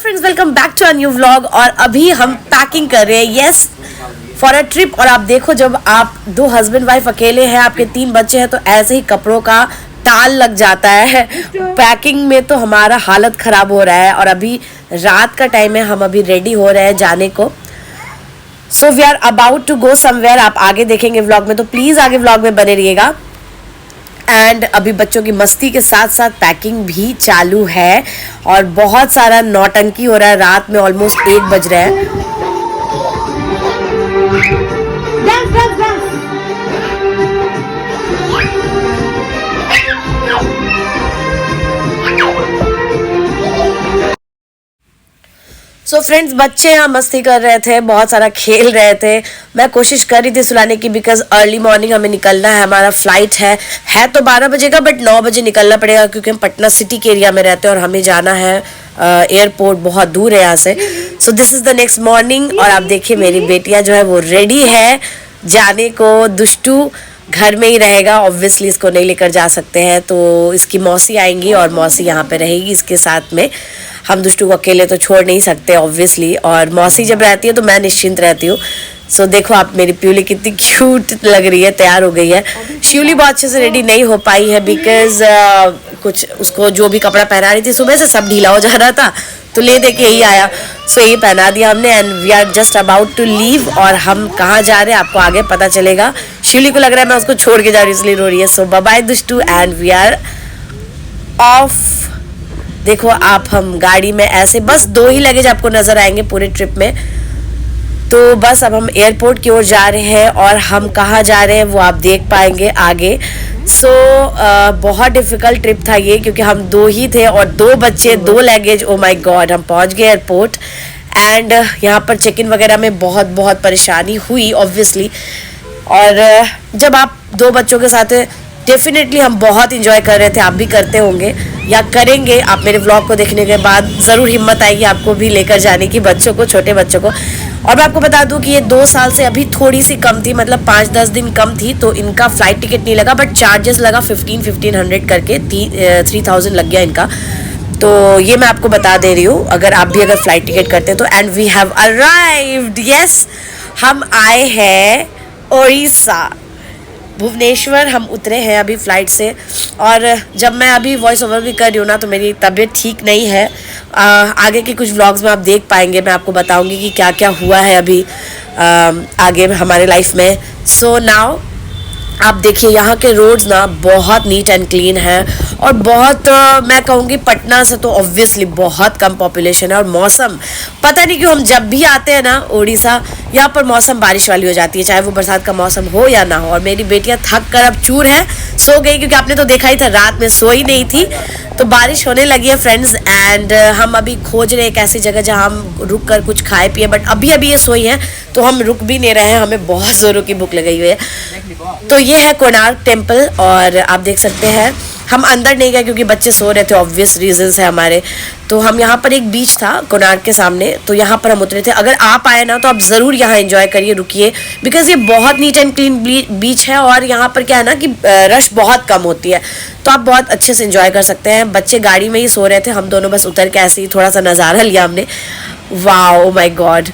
Friends, welcome back to a new vlog. और अभी हम पैकिंग कर रहे हैं, यस, फॉर अ ट्रिप। और आप देखो, जब आप दो हस्बैंड वाइफ अकेले हैं, आपके 3 बच्चे हैं, तो ऐसे ही कपड़ों का ताल लग जाता है। पैकिंग में तो हमारा हालत ख़राब हो रहा है। और अभी रात का टाइम है, हम अभी रेडी हो रहे हैं जाने को। So we are about to go somewhere. आप आगे देखेंगे व्लॉग में, तो प्लीज़ आगे व्लॉग में बने रहिएगा। एंड अभी बच्चों की मस्ती के साथ साथ पैकिंग भी चालू है और बहुत सारा नौटंकी हो रहा है। रात में ऑलमोस्ट 1 बज रहे हैं। सो फ्रेंड्स, बच्चे यहाँ मस्ती कर रहे थे, बहुत सारा खेल रहे थे। मैं कोशिश कर रही थी सुलाने की, बिकॉज अर्ली मॉर्निंग हमें निकलना है। हमारा फ्लाइट है तो 12 बजे का, बट 9 बजे निकलना पड़ेगा, क्योंकि हम पटना सिटी के एरिया में रहते हैं और हमें जाना है एयरपोर्ट, बहुत दूर है यहाँ से। So this is the next morning. और आप देखिए, मेरी बेटियाँ जो है वो रेडी है जाने को। दुष्टू घर में ही रहेगा, ऑब्वियसली इसको नहीं लेकर जा सकते हैं, तो इसकी मौसी आएंगी और मौसी यहाँ पे रहेगी इसके साथ में। हम दुष्टू को अकेले तो छोड़ नहीं सकते ऑब्वियसली, और मौसी जब रहती है तो मैं निश्चिंत रहती हूँ। सो देखो आप, मेरी प्यूली कितनी क्यूट लग रही है, तैयार हो गई है। शिवली बहुत अच्छे से रेडी नहीं हो पाई है, बिकॉज कुछ उसको जो भी कपड़ा पहना रही थी सुबह से सब ढीला हो जा रहा था, तो ले दे के यही आया। सो ये पहना दिया हमने, and we are just about to leave. और हम कहाँ जा रहे हैं आपको आगे पता चलेगा। शिवली को लग रहा है मैं उसको छोड़ के जा रही हूँ, इसलिए रो रही है। सो बाय बाय दुष्टू, एंड वी आर ऑफ। देखो आप, हम गाड़ी में ऐसे बस 2 ही लगेज आपको नजर आएंगे पूरे ट्रिप में। तो बस अब हम एयरपोर्ट की ओर जा रहे हैं, और हम कहाँ जा रहे हैं वो आप देख पाएंगे आगे। सो बहुत डिफिकल्ट ट्रिप था ये, क्योंकि हम 2 ही थे और 2 बच्चे, 2 लगेज। ओ माय गॉड, हम पहुंच गए एयरपोर्ट। एंड यहाँ पर चेक इन वगैरह में बहुत परेशानी हुई ऑब्वियसली। और जब आप 2 बच्चों के साथ, डेफिनेटली हम बहुत इंजॉय कर रहे थे। आप भी करते होंगे या करेंगे। आप मेरे व्लॉग को देखने के बाद ज़रूर हिम्मत आएगी आपको भी लेकर जाने की बच्चों को, छोटे बच्चों को। और मैं आपको बता दूं कि ये 2 साल से अभी थोड़ी सी कम थी, मतलब 5-10 दिन कम थी, तो इनका फ्लाइट टिकट नहीं लगा, बट चार्जेस लगा 1500 करके, 3000 लग गया इनका। तो ये मैं आपको बता दे रही हूँ, अगर आप भी अगर फ्लाइट टिकट करते हैं तो। And we have arrived, yes, हम आए हैं उड़ीसा, भुवनेश्वर। हम उतरे हैं अभी फ़्लाइट से। और जब मैं अभी वॉइस ओवर भी कर रही हूँ ना, तो मेरी तबीयत ठीक नहीं है। आगे के कुछ व्लॉग्स में आप देख पाएंगे, मैं आपको बताऊंगी कि क्या क्या हुआ है अभी आगे हमारे लाइफ में। सो नाउ आप देखिए, यहाँ के रोड्स ना बहुत नीट एंड क्लीन है, और बहुत मैं कहूँगी पटना से तो ऑब्वियसली बहुत कम पॉपुलेशन है। और मौसम, पता नहीं क्यों हम जब भी आते हैं ना उड़ीसा, यहाँ पर मौसम बारिश वाली हो जाती है, चाहे वो बरसात का मौसम हो या ना हो। और मेरी बेटियाँ थक कर अब चूर है, सो गई, क्योंकि आपने तो देखा ही था रात में सोई नहीं थी। तो बारिश होने लगी है फ्रेंड्स। एंड हम अभी खोज रहे एक ऐसी जगह जहाँ हम रुक कर कुछ खाए पिए, बट अभी ये सोई हैं तो हम रुक भी नहीं रहे हैं, हमें बहुत ज़ोरों की भूख लगी हुई है। तो ये है कोणार्क टेम्पल, और आप देख सकते हैं हम अंदर नहीं गए क्योंकि बच्चे सो रहे थे, ऑब्वियस रीजंस है हमारे। तो हम यहाँ पर, एक बीच था कोणार्क के सामने, तो यहाँ पर हम उतरे थे। अगर आप आए ना तो आप ज़रूर यहाँ एंजॉय करिए, रुकिए, बिकॉज ये बहुत नीट एंड क्लीन बीच है। और यहाँ पर क्या है ना कि रश बहुत कम होती है, तो आप बहुत अच्छे से एंजॉय कर सकते हैं। बच्चे गाड़ी में ही सो रहे थे, हम दोनों बस उतर के ऐसे ही थोड़ा सा नज़ारा लिया हमने। वाओ माय गॉड,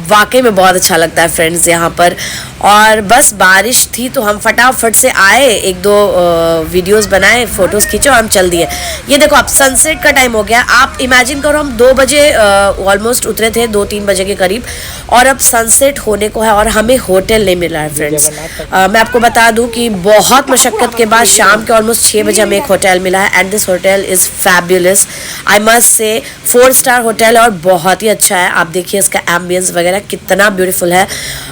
वाकई में बहुत अच्छा लगता है फ्रेंड्स यहाँ पर। और बस बारिश थी तो हम फटाफट से आए, 1-2 वीडियोस बनाए, फ़ोटोज़ खींचे और हम चल दिए। ये देखो आप, सनसेट का टाइम हो गया। आप इमेजिन करो, हम 2 बजे ऑलमोस्ट उतरे थे, 2-3 बजे के करीब, और अब सनसेट होने को है और हमें होटल नहीं मिला है फ्रेंड्स। मैं आपको बता दूं कि बहुत मशक्क़त के बाद शाम के ऑलमोस्ट 6 बजे हमें एक होटल मिला है, and this hotel is fabulous, I must say. 4 star hotel है और बहुत ही अच्छा है। आप देखिए इसका एम्बियंस वगैरह कितना ब्यूटीफुल है।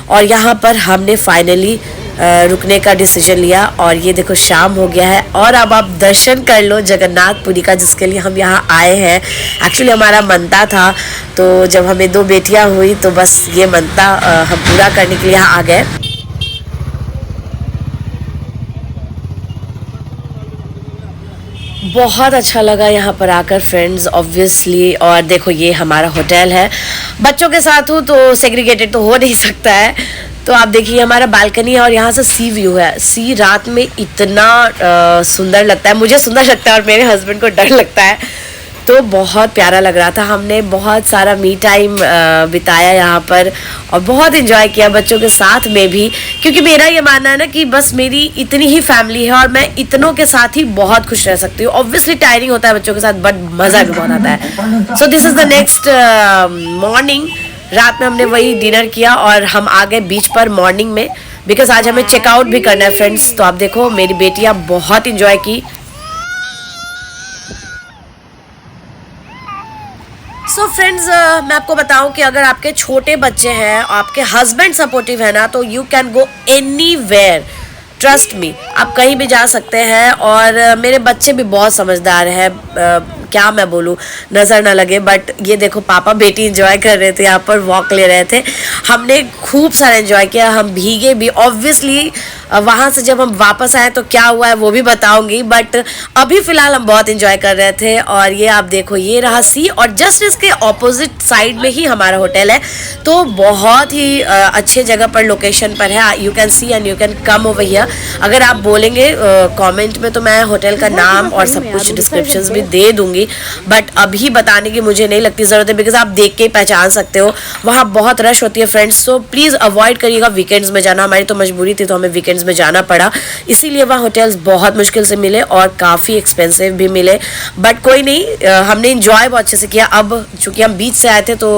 और यहाँ पर हमने फाइनली रुकने का डिसीजन लिया, और ये देखो शाम हो गया है। और अब आप दर्शन कर लो जगन्नाथपुरी का, जिसके लिए हम यहाँ आए हैं। एक्चुअली हमारा मनता था, तो जब हमें 2 बेटियाँ हुई तो बस ये मनता हम पूरा करने के लिए यहाँ आ गए। बहुत अच्छा लगा यहाँ पर आकर फ्रेंड्स, ऑब्वियसली। और देखो ये हमारा होटल है, बच्चों के साथ हूँ तो सेग्रीगेटेड तो हो नहीं सकता है। तो आप देखिए हमारा बालकनी है, और यहाँ से सी व्यू है। सी रात में इतना सुंदर लगता है, मुझे सुंदर लगता है और मेरे हस्बैंड को डर लगता है। तो बहुत प्यारा लग रहा था। हमने बहुत सारा मी टाइम बिताया यहाँ पर और बहुत इंजॉय किया बच्चों के साथ में भी, क्योंकि मेरा ये मानना है ना कि बस मेरी इतनी ही फैमिली है और मैं इतनों के साथ ही बहुत खुश रह सकती हूँ। ऑब्वियसली टायरिंग होता है बच्चों के साथ, बट मज़ा भी बहुत आता है। So this is the next morning. रात में हमने वही डिनर किया और हम आ गए बीच पर मॉर्निंग में, बिकॉज आज हमें चेकआउट भी करना है फ्रेंड्स। तो आप देखो मेरी बेटियाँ बहुत इंजॉय की। सो फ्रेंड्स, मैं आपको बताऊं कि अगर आपके छोटे बच्चे हैं, आपके हस्बैंड सपोर्टिव है ना, तो you can go anywhere, trust me, आप कहीं भी जा सकते हैं। और मेरे बच्चे भी बहुत समझदार हैं, क्या मैं बोलूँ, नज़र ना लगे, बट ये देखो पापा बेटी इंजॉय कर रहे थे, यहाँ पर वॉक ले रहे थे। हमने खूब सारा इंजॉय किया, हम भीगे भी ऑब्वियसली। वहाँ से जब हम वापस आए तो क्या हुआ है वो भी बताऊंगी, बट अभी फ़िलहाल हम बहुत इंजॉय कर रहे थे। और ये आप देखो, ये रहा सी, और जस्ट इसके ऑपोजिट साइड में ही हमारा होटल है। तो बहुत ही अच्छे जगह पर, लोकेशन पर है। You can see and you can come over here. अगर आप बोलेंगे कमेंट में तो मैं होटल का नाम और सब कुछ डिस्क्रिप्शंस भी दे दूंगी, बट अभी बताने की मुझे नहीं लगती ज़रूरत है, बिकॉज आप देख के ही पहचान सकते हो। वहाँ बहुत रश होती है फ्रेंड्स, सो प्लीज़ अवॉइड करिएगा वीकेंड्स में जाना। हमारी तो मजबूरी थी तो हमें वीकेंड्स में जाना पड़ा, इसीलिए वहाँ होटल्स बहुत मुश्किल से मिले और काफ़ी एक्सपेंसिव भी मिले, बट कोई नहीं, हमने इंजॉय बहुत अच्छे से किया। अब चूँकि हम बीच से आए थे तो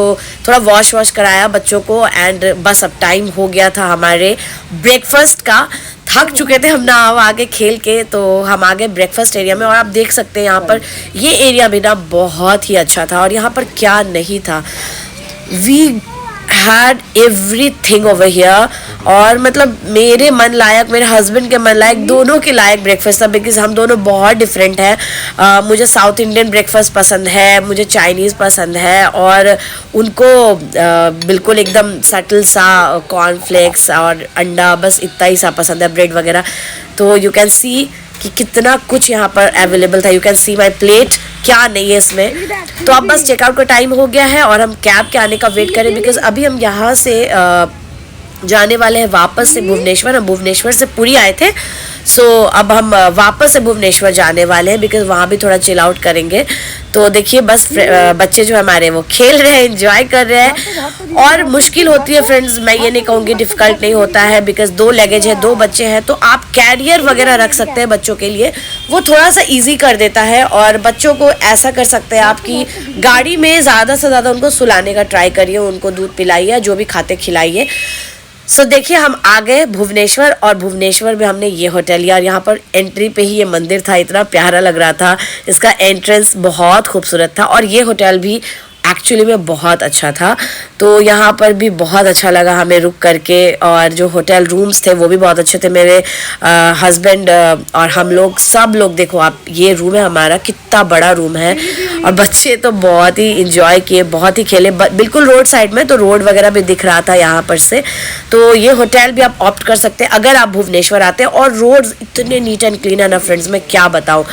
थोड़ा वॉश कराया बच्चों को, एंड बस अब टाइम हो गया था हमारे ब्रेकफास्ट का। थक चुके थे हम ना आगे खेल के, तो हम आ गए ब्रेकफास्ट एरिया में। और आप देख सकते हैं यहाँ पर ये एरिया भी ना बहुत ही अच्छा था। और यहाँ पर क्या नहीं था, we had everything over here. और मतलब मेरे मन लायक, मेरे हस्बैंड के मन लायक, दोनों के लायक ब्रेकफास्ट था, बिकॉज हम दोनों बहुत डिफरेंट हैं। मुझे साउथ इंडियन ब्रेकफास्ट पसंद है, मुझे चाइनीज़ पसंद है, और उनको बिल्कुल एकदम सटल सा कॉर्नफ्लेक्स और अंडा, बस इतना ही सा पसंद है, ब्रेड वगैरह। तो यू कैन सी कि कितना कुछ यहाँ पर अवेलेबल था। You can see my plate, क्या नहीं है इसमें। तो अब बस चेकआउट का टाइम हो गया है और हम कैब के आने का वेट करें, बिकॉज अभी हम यहाँ से जाने वाले हैं वापस से भुवनेश्वर। हम भुवनेश्वर से पुरी आए थे, सो अब हम वापस से भुवनेश्वर जाने वाले हैं, बिकॉज वहाँ भी थोड़ा चिल आउट करेंगे। तो देखिए बस बच्चे जो हमारे वो खेल रहे हैं, एंजॉय कर रहे हैं। और मुश्किल होती है फ्रेंड्स, मैं ये नहीं कहूँगी डिफ़िकल्ट नहीं होता है, बिकॉज 2 लगेज है, 2 बच्चे हैं, तो आप कैरियर वगैरह रख सकते हैं बच्चों के लिए, वो थोड़ा सा ईजी कर देता है। और बच्चों को ऐसा कर सकते हैं आपकी गाड़ी में ज़्यादा से ज़्यादा उनको सुलाने का ट्राई करिए, उनको दूध पिलाइए, जो भी खाते खिलाइए। सो देखिए हम आ गए भुवनेश्वर, और भुवनेश्वर में हमने ये होटल लिया। और यहाँ पर एंट्री पे ही ये मंदिर था, इतना प्यारा लग रहा था, इसका एंट्रेंस बहुत खूबसूरत था। और ये होटल भी एक्चुअली में बहुत अच्छा था, तो यहाँ पर भी बहुत अच्छा लगा हमें रुक करके। और जो होटल रूम्स थे वो भी बहुत अच्छे थे। मेरे हस्बैंड और हम लोग सब लोग, देखो आप, ये रूम है हमारा, कितना बड़ा रूम है। और बच्चे तो बहुत ही इंजॉय किए, बहुत ही खेले, बिल्कुल रोड साइड में, तो रोड वगैरह भी दिख रहा था यहाँ पर से। तो ये होटल भी आप ऑप्ट कर सकते हैं अगर आप भुवनेश्वर आते हैं। और रोड्स इतने नीट एंड क्लीन है ना फ्रेंड्स, मैं क्या बताऊँ,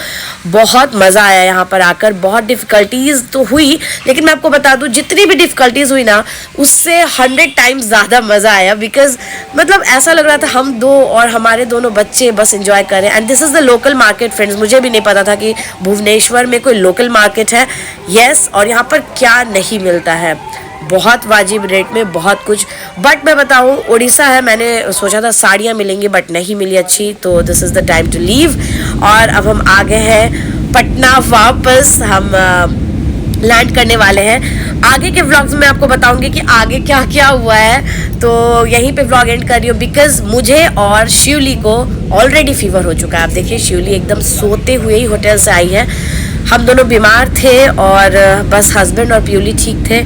बहुत मज़ा आया यहाँ पर आकर। बहुत डिफ़िकल्टीज़ तो हुई, लेकिन मैं आपको बता दूं जितनी भी डिफ़िकल्टीज़ हुई ना, उससे 100 टाइम्स ज़्यादा मज़ा आया। बिकॉज मतलब ऐसा लग रहा था हम 2 और हमारे दोनों बच्चे बस एंजॉय कर रहे हैं। And this is the local market friends, मुझे भी नहीं पता था कि भुवनेश्वर में कोई लोकल मार्केट है। यस, और यहाँ पर क्या नहीं मिलता है, बहुत वाजिब रेट में बहुत कुछ। बट मैं बताऊँ, उड़ीसा है, मैंने सोचा था साड़ियाँ मिलेंगी, बट नहीं मिली अच्छी, तो this is the time to leave. और अब हम आ गए हैं पटना वापस, हम लैंड करने वाले हैं। आगे के व्लॉग्स में आपको बताऊंगी कि आगे क्या क्या हुआ है। तो यहीं पे व्लॉग एंड कर रही हूँ, बिकॉज मुझे और शिवली को ऑलरेडी फीवर हो चुका है। आप देखिए शिवली एकदम सोते हुए ही होटल से आई है। हम दोनों बीमार थे और बस हस्बैंड और प्यूली ठीक थे।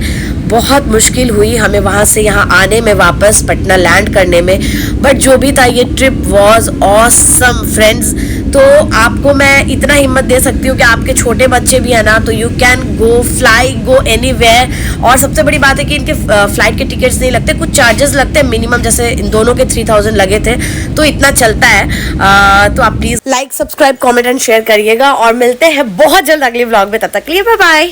बहुत मुश्किल हुई हमें वहाँ से यहाँ आने में, वापस पटना लैंड करने में, बट जो भी था ये ट्रिप वॉज ऑसम फ्रेंड्स। तो आपको मैं इतना हिम्मत दे सकती हूँ कि आपके छोटे बच्चे भी हैं ना, तो you can go fly, go anywhere. और सबसे बड़ी बात है कि इनके फ्लाइट के टिकट्स नहीं लगते, कुछ चार्जेस लगते हैं मिनिमम, जैसे इन दोनों के 3000 लगे थे, तो इतना चलता है। तो आप please like, subscribe, comment and share करिएगा, और मिलते हैं बहुत जल्द अगले व्लॉग में। तब तक के लिए बाय बाय।